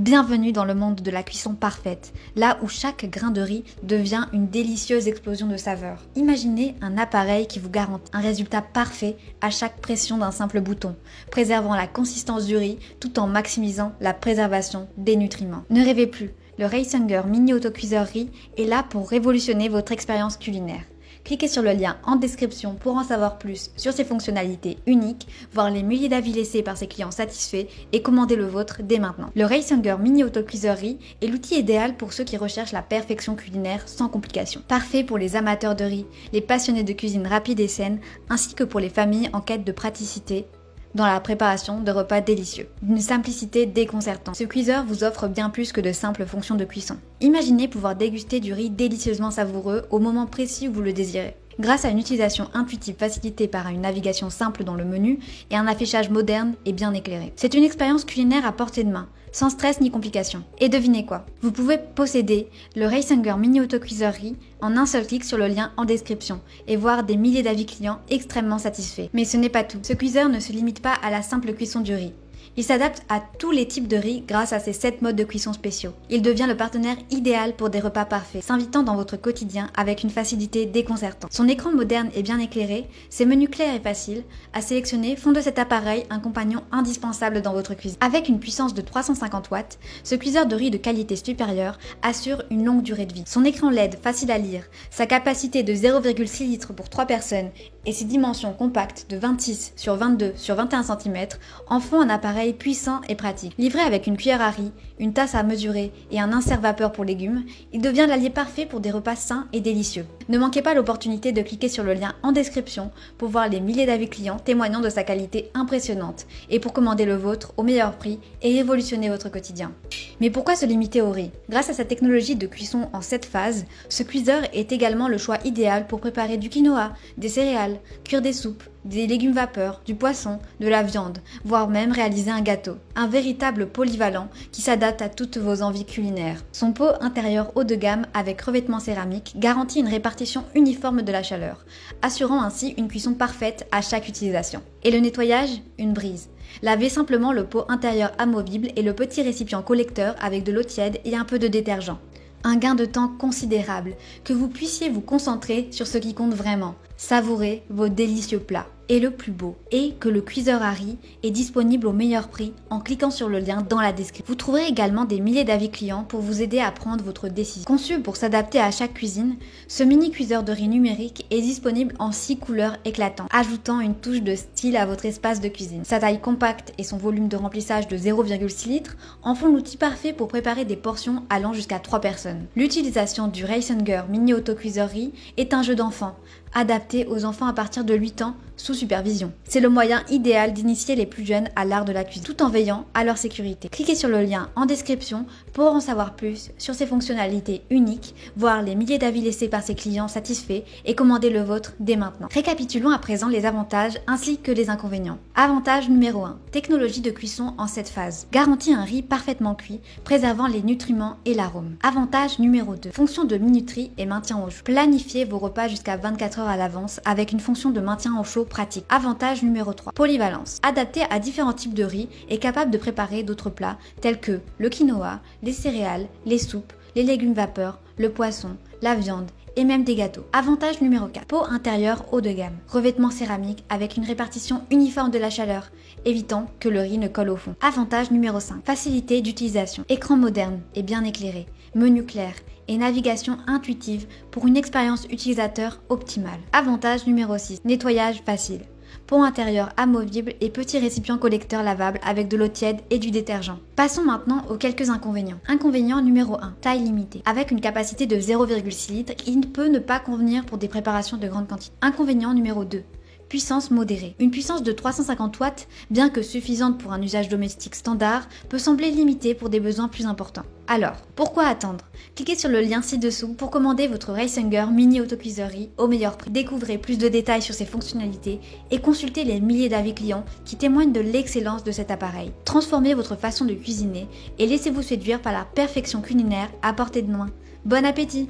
Bienvenue dans le monde de la cuisson parfaite, là où chaque grain de riz devient une délicieuse explosion de saveurs. Imaginez un appareil qui vous garantit un résultat parfait à chaque pression d'un simple bouton, préservant la consistance du riz tout en maximisant la préservation des nutriments. Ne rêvez plus, le Reisinger Mini Autocuiseur Riz est là pour révolutionner votre expérience culinaire. Cliquez sur le lien en description pour en savoir plus sur ses fonctionnalités uniques, voir les milliers d'avis laissés par ses clients satisfaits et commander le vôtre dès maintenant. Le Reisinger Mini Autocuiseur Riz est l'outil idéal pour ceux qui recherchent la perfection culinaire sans complications. Parfait pour les amateurs de riz, les passionnés de cuisine rapide et saine, ainsi que pour les familles en quête de praticité dans la préparation de repas délicieux. D'une simplicité déconcertante. Ce cuiseur vous offre bien plus que de simples fonctions de cuisson. Imaginez pouvoir déguster du riz délicieusement savoureux au moment précis où vous le désirez. Grâce à une utilisation intuitive facilitée par une navigation simple dans le menu et un affichage moderne et bien éclairé. C'est une expérience culinaire à portée de main, sans stress ni complications. Et devinez quoi? Vous pouvez posséder le Reisinger Mini Autocuiseur Riz en un seul clic sur le lien en description et voir des milliers d'avis clients extrêmement satisfaits. Mais ce n'est pas tout. Ce cuiseur ne se limite pas à la simple cuisson du riz. Il s'adapte à tous les types de riz grâce à ses 7 modes de cuisson spéciaux. Il devient le partenaire idéal pour des repas parfaits, s'invitant dans votre quotidien avec une facilité déconcertante. Son écran moderne et bien éclairé, ses menus clairs et faciles à sélectionner font de cet appareil un compagnon indispensable dans votre cuisine. Avec une puissance de 350 watts, ce cuiseur de riz de qualité supérieure assure une longue durée de vie. Son écran LED facile à lire, sa capacité de 0,6 litres pour 3 personnes et ses dimensions compactes de 26 sur 22 sur 21 cm en font un appareil puissant et pratique. Livré avec une cuillère à riz, une tasse à mesurer et un insert vapeur pour légumes, il devient l'allié parfait pour des repas sains et délicieux. Ne manquez pas l'opportunité de cliquer sur le lien en description pour voir les milliers d'avis clients témoignant de sa qualité impressionnante et pour commander le vôtre au meilleur prix et révolutionner votre quotidien. Mais pourquoi se limiter au riz? Grâce à sa technologie de cuisson en 7 phases, ce cuiseur est également le choix idéal pour préparer du quinoa, des céréales, cuire des soupes, des légumes vapeur, du poisson, de la viande, voire même réaliser un gâteau. Un véritable polyvalent qui s'adapte à toutes vos envies culinaires. Son pot intérieur haut de gamme avec revêtement céramique garantit une répartition uniforme de la chaleur, assurant ainsi une cuisson parfaite à chaque utilisation. Et le nettoyage? Une brise. Lavez simplement le pot intérieur amovible et le petit récipient collecteur avec de l'eau tiède et un peu de détergent. Un gain de temps considérable, que vous puissiez vous concentrer sur ce qui compte vraiment, savourer vos délicieux plats. Et le plus beau est que le cuiseur à riz est disponible au meilleur prix en cliquant sur le lien dans la description. Vous trouverez également des milliers d'avis clients pour vous aider à prendre votre décision. Conçu pour s'adapter à chaque cuisine, ce mini cuiseur de riz numérique est disponible en 6 couleurs éclatantes, ajoutant une touche de style à votre espace de cuisine. Sa taille compacte et son volume de remplissage de 0,6 litres en font l'outil parfait pour préparer des portions allant jusqu'à 3 personnes. L'utilisation du Reisinger Mini Autocuiseur Riz est un jeu d'enfant, adapté aux enfants à partir de 8 ans sous supervision. C'est le moyen idéal d'initier les plus jeunes à l'art de la cuisine, tout en veillant à leur sécurité. Cliquez sur le lien en description pour en savoir plus sur ses fonctionnalités uniques, voir les milliers d'avis laissés par ses clients satisfaits et commander le vôtre dès maintenant. Récapitulons à présent les avantages ainsi que les inconvénients. Avantage numéro 1. Technologie de cuisson en 7 phases. Garantit un riz parfaitement cuit, préservant les nutriments et l'arôme. Avantage numéro 2. Fonction de minuterie et maintien au chaud. Planifiez vos repas jusqu'à 24 heures à l'avance avec une fonction de maintien au chaud pratique. Avantage numéro 3. Polyvalence. Adapté à différents types de riz et capable de préparer d'autres plats tels que le quinoa, les céréales, les soupes, les légumes vapeur, le poisson, la viande et même des gâteaux. Avantage numéro 4. Pot intérieur haut de gamme. Revêtement céramique avec une répartition uniforme de la chaleur, évitant que le riz ne colle au fond. Avantage numéro 5. Facilité d'utilisation. Écran moderne et bien éclairé. Menu clair et navigation intuitive pour une expérience utilisateur optimale. Avantage numéro 6. Nettoyage facile. Pot intérieur amovible et petit récipient collecteur lavable avec de l'eau tiède et du détergent. Passons maintenant aux quelques inconvénients. Inconvénient numéro 1. Taille limitée. Avec une capacité de 0,6 litres, il peut ne pas convenir pour des préparations de grande quantité. Inconvénient numéro 2. Puissance modérée. Une puissance de 350 watts, bien que suffisante pour un usage domestique standard, peut sembler limitée pour des besoins plus importants. Alors, pourquoi attendre? Cliquez sur le lien ci-dessous pour commander votre Reisinger Mini Autocuiseur Riz au meilleur prix. Découvrez plus de détails sur ses fonctionnalités et consultez les milliers d'avis clients qui témoignent de l'excellence de cet appareil. Transformez votre façon de cuisiner et laissez-vous séduire par la perfection culinaire à portée de main. Bon appétit!